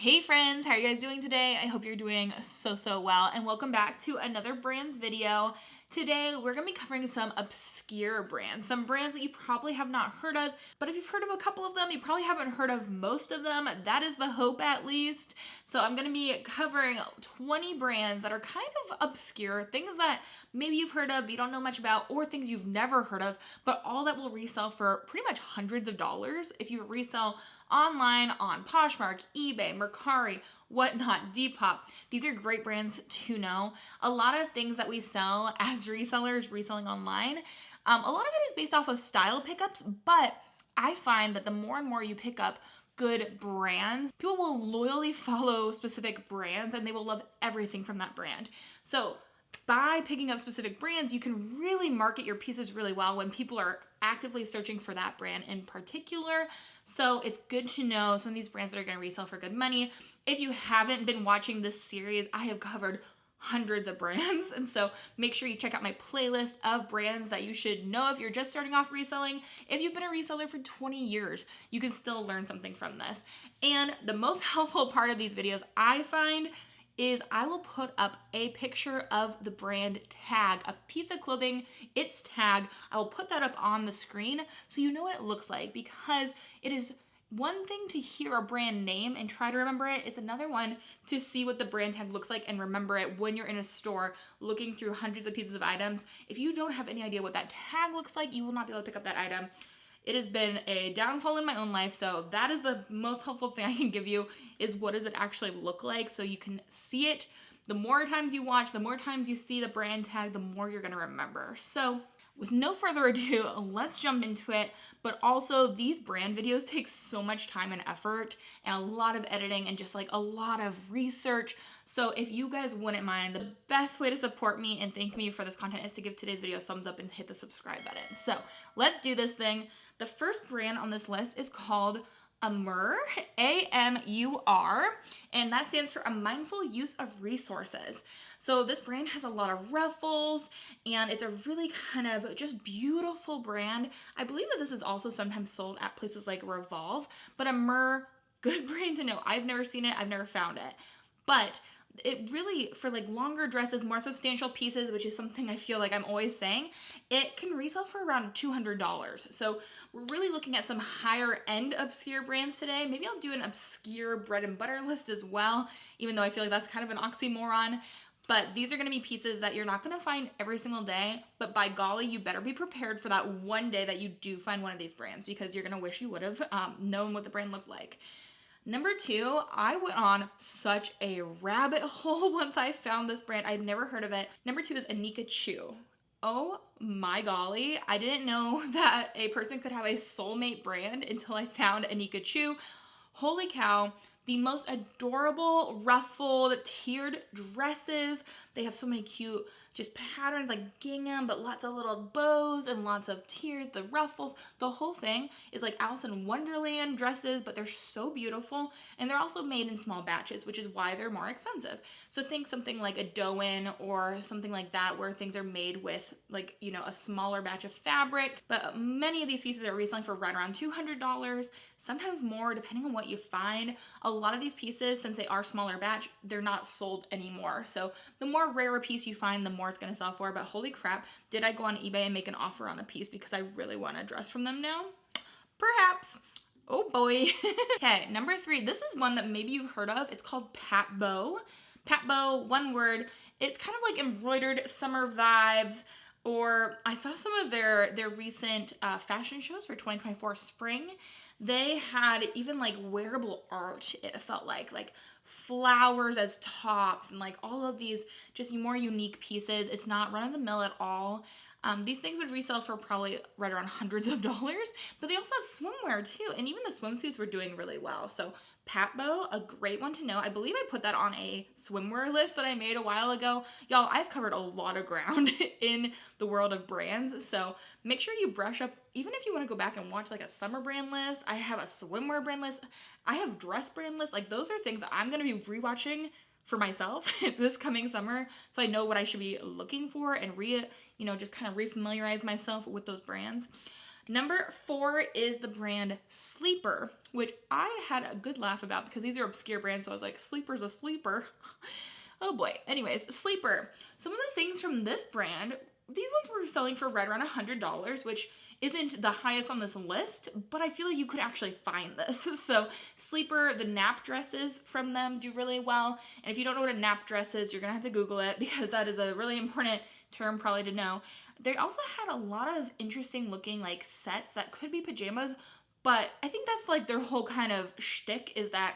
Hey friends, how are you guys doing today? I hope you're doing so well, and welcome back to another brands video. Today we're going to be covering some obscure brands, some brands that you probably have not heard of, but if you've heard of a couple of them, you probably haven't heard of most of them. That is the hope, at least. So I'm going to be covering 20 brands that are kind of obscure, things that maybe you've heard of, but you don't know much about, or things you've never heard of, but all that will resell for pretty much hundreds of dollars if you resell online on Poshmark, eBay, Mercari, whatnot, Depop. These are great brands to know. A lot of things that we sell as resellers, reselling online, a lot of it is based off of style pickups, but I find that the more and more you pick up good brands, people will loyally follow specific brands and they will love everything from that brand. So by picking up specific brands, you can really market your pieces really well when people are actively searching for that brand in particular. So it's good to know some of these brands that are going to resell for good money. If you haven't been watching this series, I have covered hundreds of brands. And so make sure you check out my playlist of brands that you should know if you're just starting off reselling. If you've been a reseller for 20 years, you can still learn something from this. And the most helpful part of these videos, I find, is I will put up a picture of the brand tag, a piece of clothing, its tag. I will put that up on the screen so you know what it looks like, because it is one thing to hear a brand name and try to remember it. It's another one to see what the brand tag looks like and remember it when you're in a store looking through hundreds of pieces of items. If you don't have any idea what that tag looks like, you will not be able to pick up that item. It has been a downfall in my own life, so that is the most helpful thing I can give you, is what does it actually look like so you can see it. The more times you watch, the more times you see the brand tag, the more you're gonna remember. So with no further ado, let's jump into it. But also, these brand videos take so much time and effort and a lot of editing and just like a lot of research. So if you guys wouldn't mind, the best way to support me and thank me for this content is to give today's video a thumbs up and hit the subscribe button. So let's do this thing. The first brand on this list is called AMUR, A-M-U-R, and that stands for a mindful use of resources. So this brand has a lot of ruffles, and it's a really kind of just beautiful brand. I believe that this is also sometimes sold at places like Revolve, but AMUR, good brand to know. I've never seen it, I've never found it, but it really, for like longer dresses, more substantial pieces, which is something I feel like I'm always saying, it can resell for around $200. So we're really looking at some higher end obscure brands today. Maybe I'll do an obscure bread and butter list as well, even though I feel like that's kind of an oxymoron. But these are going to be pieces that you're not going to find every single day, but by golly, you better be prepared for that one day that you do find one of these brands, because you're going to wish you would have known what the brand looked like. Number two, I went on such a rabbit hole once I found this brand. I'd never heard of it. Number two is Anika Chu. Oh my golly, I didn't know that a person could have a soulmate brand until I found Anika Chu. Holy cow, the most adorable ruffled tiered dresses. They have so many cute just patterns like gingham, but lots of little bows and lots of tiers, the ruffles. The whole thing is like Alice in Wonderland dresses, but they're so beautiful. And they're also made in small batches, which is why they're more expensive. So think something like a Doan or something like that, where things are made with like, you know, a smaller batch of fabric. But many of these pieces are reselling for right around $200, sometimes more depending on what you find. A lot of these pieces, since they are smaller batch, they're not sold anymore. So the more rare a piece you find, the more it's going to sell for. But holy crap, did I go on eBay and make an offer on a piece because I really want a dress from them now? Perhaps. Oh boy. Okay, number three. This is one that maybe you've heard of. It's called Pat Bow. Pat Bow, one word. It's kind of like embroidered summer vibes. Or I saw some of their recent fashion shows for 2024 spring. They had even like wearable art, it felt like flowers as tops and like all of these just more unique pieces. It's not run of the mill at all. These things would resell for probably right around hundreds of dollars, but they also have swimwear too. And even the swimsuits were doing really well. So Pat Bow, a great one to know. I believe I put that on a swimwear list that I made a while ago. Y'all, I've covered a lot of ground in the world of brands. So make sure you brush up, even if you want to go back and watch like a summer brand list. I have a swimwear brand list. I have dress brand lists. Like those are things that I'm going to be rewatching for myself this coming summer, so I know what I should be looking for and just kind of refamiliarize myself with those brands. Number 4 is the brand Sleeper, which I had a good laugh about because these are obscure brands, so I was like, Sleeper's a sleeper. Oh boy. Anyways, Sleeper. Some of the things from this brand, these ones were selling for right around $100, which isn't the highest on this list, but I feel like you could actually find this. So Sleeper, the nap dresses from them do really well. And if you don't know what a nap dress is, you're gonna have to Google it because that is a really important term probably to know. They also had a lot of interesting looking like sets that could be pajamas, but I think that's like their whole kind of shtick is that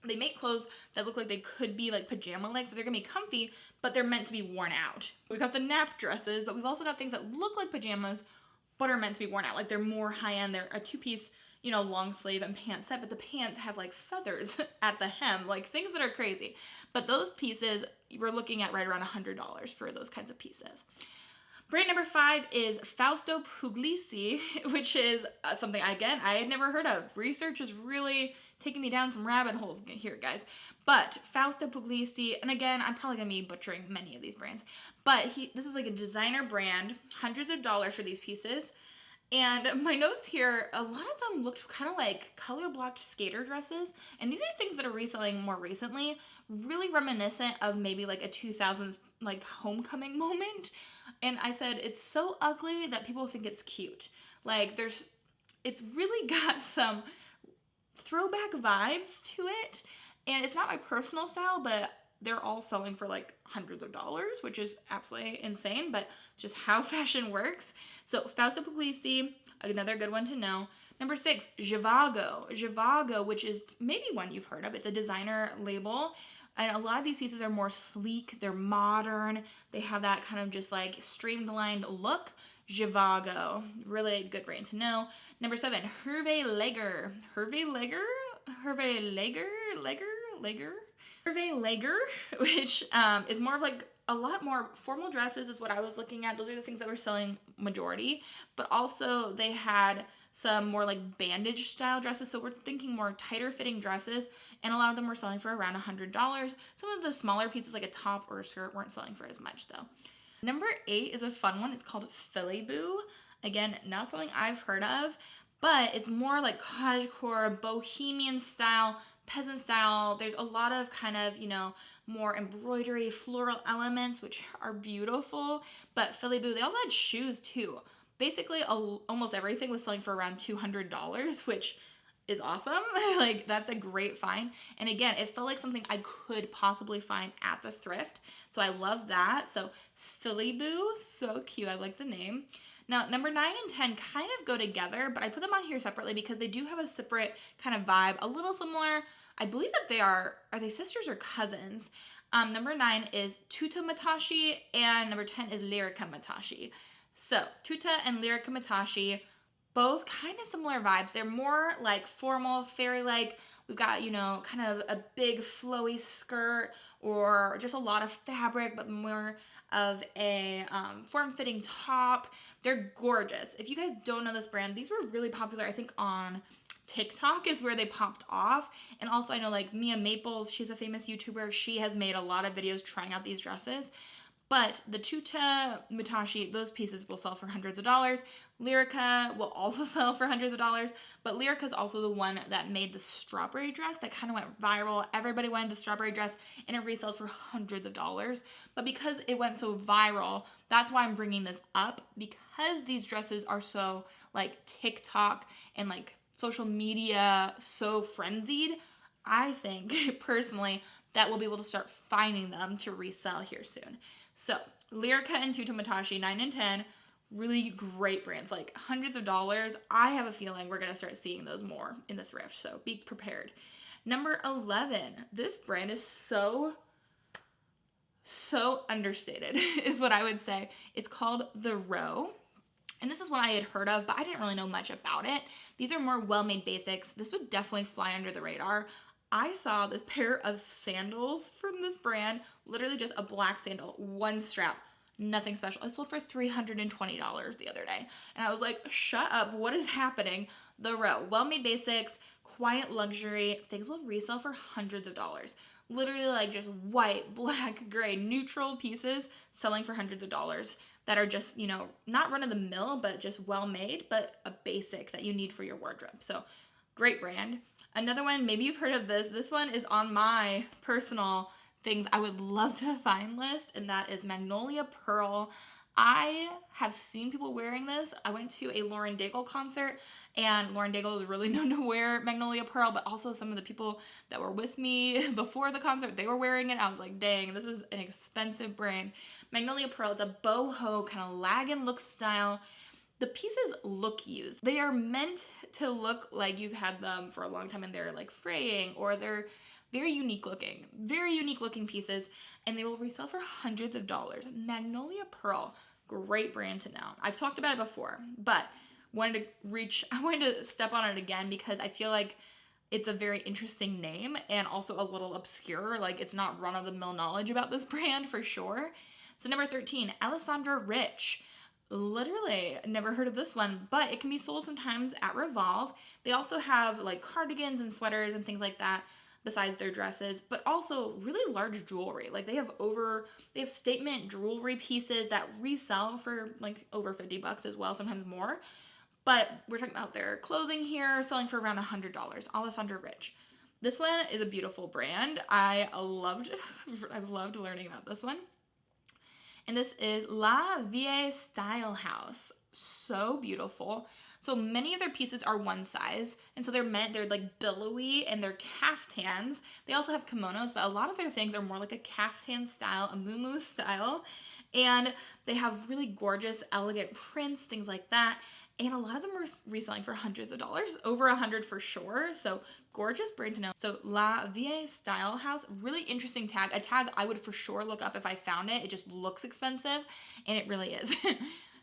they make clothes that look like they could be like pajama-like, so they're gonna be comfy, but they're meant to be worn out. We've got the nap dresses, but we've also got things that look like pajamas, but are meant to be worn out. Like they're more high-end. They're a two-piece, you know, long sleeve and pants set, but the pants have like feathers at the hem, like things that are crazy. But those pieces, we're looking at right around $100 for those kinds of pieces. Brand number 5 is Fausto Puglisi, which is something, again, I had never heard of. Research is really taking me down some rabbit holes here, guys. But Fausto Puglisi, and again, I'm probably going to be butchering many of these brands, but this is like a designer brand, hundreds of dollars for these pieces. And my notes here, a lot of them looked kind of like color-blocked skater dresses. And these are things that are reselling more recently, really reminiscent of maybe like a 2000s like homecoming moment. And I said, it's so ugly that people think it's cute. Like it's really got some throwback vibes to it. And it's not my personal style, but they're all selling for like hundreds of dollars, which is absolutely insane, but it's just how fashion works. So Fausto Puglisi, another good one to know. Number 6, Zhivago. Zhivago, which is maybe one you've heard of. It's a designer label. And a lot of these pieces are more sleek. They're modern. They have that kind of just like streamlined look. Zhivago, really good brand to know. Number 7, Hervé Leger. Hervé Leger? Hervé Leger? Hervé Leger, which is more of like a lot more formal dresses is what I was looking at. Those are the things that were selling majority, but also they had some more like bandage style dresses. So we're thinking more tighter fitting dresses, and a lot of them were selling for around $100. Some of the smaller pieces like a top or a skirt weren't selling for as much though. Number 8 is a fun one. It's called Philly-Boo. Again, not something I've heard of, but it's more like cottagecore, bohemian style, peasant style. There's a lot of kind of, you know, more embroidery, floral elements, which are beautiful. But Philly-Boo, they also had shoes too. Basically, almost everything was selling for around $200, which is awesome. Like, that's a great find. And again, it felt like something I could possibly find at the thrift. So I love that. So Philly-Boo, so cute. I like the name. Now, number 9 and 10 kind of go together, but I put them on here separately because they do have a separate kind of vibe, a little similar. I believe that are they sisters or cousins? Number 9 is Tuta Matashi, and number 10 is Lyrica Matashi. So, Tuta and Lyrica Matashi, both kind of similar vibes. They're more like formal, fairy-like. We've got, you know, kind of a big flowy skirt or just a lot of fabric, but more of a form-fitting top. They're gorgeous. If you guys don't know this brand, these were really popular, I think, on TikTok is where they popped off. And also I know like Mia Maples, she's a famous YouTuber. She has made a lot of videos trying out these dresses. But the Tuta Matashi, those pieces will sell for hundreds of dollars. Lyrica will also sell for hundreds of dollars. But Lyrica is also the one that made the strawberry dress that kind of went viral. Everybody wanted the strawberry dress, and it resells for hundreds of dollars. But because it went so viral, that's why I'm bringing this up. Because these dresses are so like TikTok and like social media so frenzied, I think personally that we'll be able to start finding them to resell here soon. So Lyrica and Tuta Matashi, 9 and 10, really great brands, like hundreds of dollars. I have a feeling we're gonna start seeing those more in the thrift, so be prepared. Number 11, this brand is so understated is what I would say. It's called The Row. And this is one I had heard of, but I didn't really know much about it. These are more well-made basics. This would definitely fly under the radar. I saw this pair of sandals from this brand, literally just a black sandal, one strap, Nothing special. It sold for $320 the other day. And I was like, shut up, what is happening? The Row, well-made basics, quiet luxury, things will resell for hundreds of dollars. Literally like just white, black, gray, neutral pieces selling for hundreds of dollars that are just, you know, not run of the mill, but just well made, but a basic that you need for your wardrobe. So great brand. Another one, maybe you've heard of this. This one is on my personal things I would love to find list, and that is Magnolia Pearl. I have seen people wearing this. I went to a Lauren Daigle concert, and Lauren Daigle is really known to wear Magnolia Pearl, but also some of the people that were with me before the concert, they were wearing it. I was like, dang, this is an expensive brand. Magnolia Pearl, it's a boho kind of lag and look style. The pieces look used. They are meant to look like you've had them for a long time and they're like fraying, or they're very unique looking pieces, and they will resell for hundreds of dollars. Magnolia Pearl, great brand to know. I've talked about it before, but I wanted to step on it again because I feel like it's a very interesting name and also a little obscure. Like, it's not run-of-the-mill knowledge about this brand for sure. So number 13, Alessandra Rich. Literally never heard of this one, but it can be sold sometimes at Revolve. They also have like cardigans and sweaters and things like that besides their dresses, but also really large jewelry. Like they have statement jewelry pieces that resell for like over $50 as well, sometimes more. But we're talking about their clothing here, selling for around $100. Alessandra Rich. This one is a beautiful brand. I've loved learning about this one. And this is La Vie Style House. So beautiful. So many of their pieces are one size, and so they're like billowy, and they're caftans. They also have kimonos, but a lot of their things are more like a caftan style, a muumuu style. And they have really gorgeous, elegant prints, things like that. And a lot of them are reselling for hundreds of dollars, over $100 for sure. So gorgeous brand to know. So La Vie Style House, really interesting tag. A tag I would for sure look up if I found it. It just looks expensive, and it really is.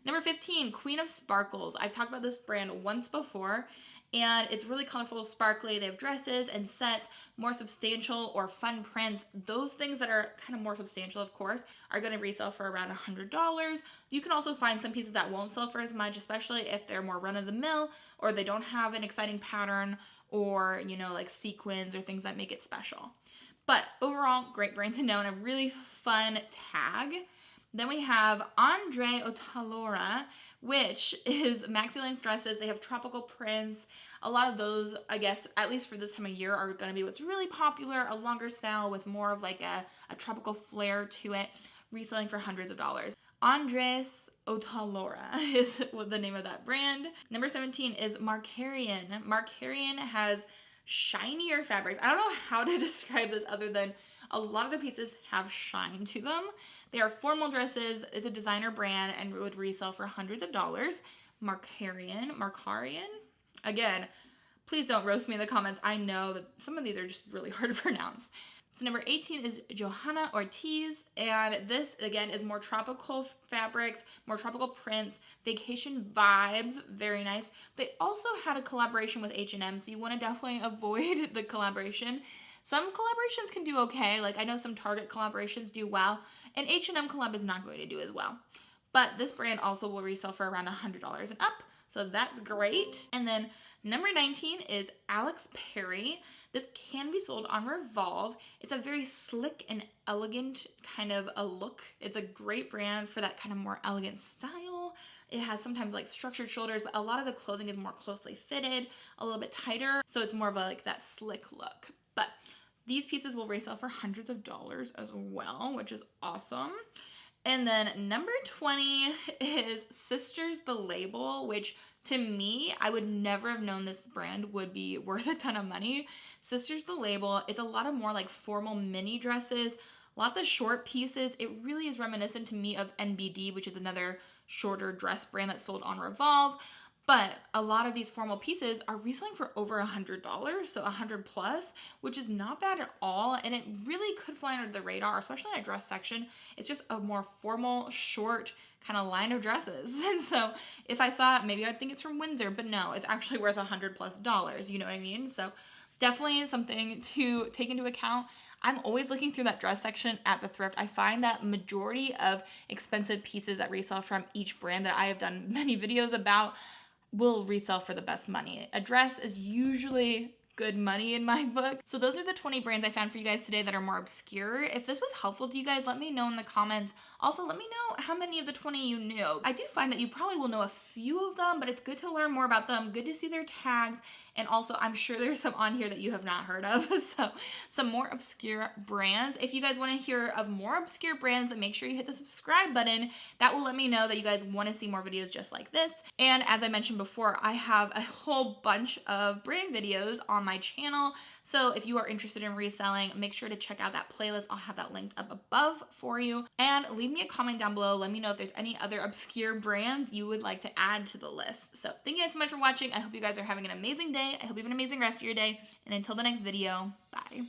Number 15, Queen of Sparkles. I've talked about this brand once before, and it's really colorful, sparkly. They have dresses and sets, more substantial or fun prints. Those things that are kind of more substantial, of course, are going to resell for around $100. You can also find some pieces that won't sell for as much, especially if they're more run-of-the-mill, or they don't have an exciting pattern, or, you know, like sequins or things that make it special. But overall, great brand to know, and a really fun tag. Then we have Andre Otalora, which is maxi-length dresses. They have tropical prints. A lot of those, I guess, at least for this time of year, are going to be what's really popular, a longer style with more of like a tropical flair to it, reselling for hundreds of dollars. Andres Otalora is the name of that brand. Number 17 is Mercari. Mercari has shinier fabrics. I don't know how to describe this other than a lot of their pieces have shine to them. They are formal dresses. It's a designer brand and would resell for hundreds of dollars. Mercari. Again, please don't roast me in the comments. I know that some of these are just really hard to pronounce. So number 18 is Johanna Ortiz, and this again is more tropical fabrics, more tropical prints, vacation vibes, very nice. They also had a collaboration with H&M, so you want to definitely avoid the collaboration. Some collaborations can do okay, like I know some Target collaborations do well, and H&M collab is not going to do as well. But this brand also will resell for around $100 and up, so that's great. And then number 19 is Alex Perry. This can be sold on Revolve. It's a very slick and elegant kind of a look. It's a great brand for that kind of more elegant style. It has sometimes like structured shoulders, but a lot of the clothing is more closely fitted, a little bit tighter, so it's more of a, like that slick look. But these pieces will resell for hundreds of dollars as well, which is awesome. And then number 20 is Sisters The Label, which to me, I would never have known this brand would be worth a ton of money. Sisters The Label, it's a lot of more like formal mini dresses, lots of short pieces. It really is reminiscent to me of NBD, which is another shorter dress brand that's sold on Revolve. But a lot of these formal pieces are reselling for over $100, so $100 plus, which is not bad at all. And it really could fly under the radar, especially in a dress section. It's just a more formal, short kind of line of dresses. And so if I saw it, maybe I'd think it's from Windsor, but no, it's actually worth $100 plus, you know what I mean? So definitely something to take into account. I'm always looking through that dress section at the thrift. I find that majority of expensive pieces that resell from each brand that I have done many videos about will resell for the best money. A dress is usually good money in my book. So those are the 20 brands I found for you guys today that are more obscure. If this was helpful to you guys, let me know in the comments. Also, let me know how many of the 20 you knew. I do find that you probably will know a few of them, but it's good to learn more about them, good to see their tags, and also I'm sure there's some on here that you have not heard of. So some more obscure brands. If you guys want to hear of more obscure brands, then make sure you hit the subscribe button. That will let me know that you guys want to see more videos just like this. And as I mentioned before, I have a whole bunch of brand videos on my channel. So if you are interested in reselling, make sure to check out that playlist. I'll have that linked up above for you. And leave me a comment down below. Let me know if there's any other obscure brands you would like to add to the list. So thank you guys so much for watching. I hope you guys are having an amazing day. I hope you have an amazing rest of your day. And until the next video, bye.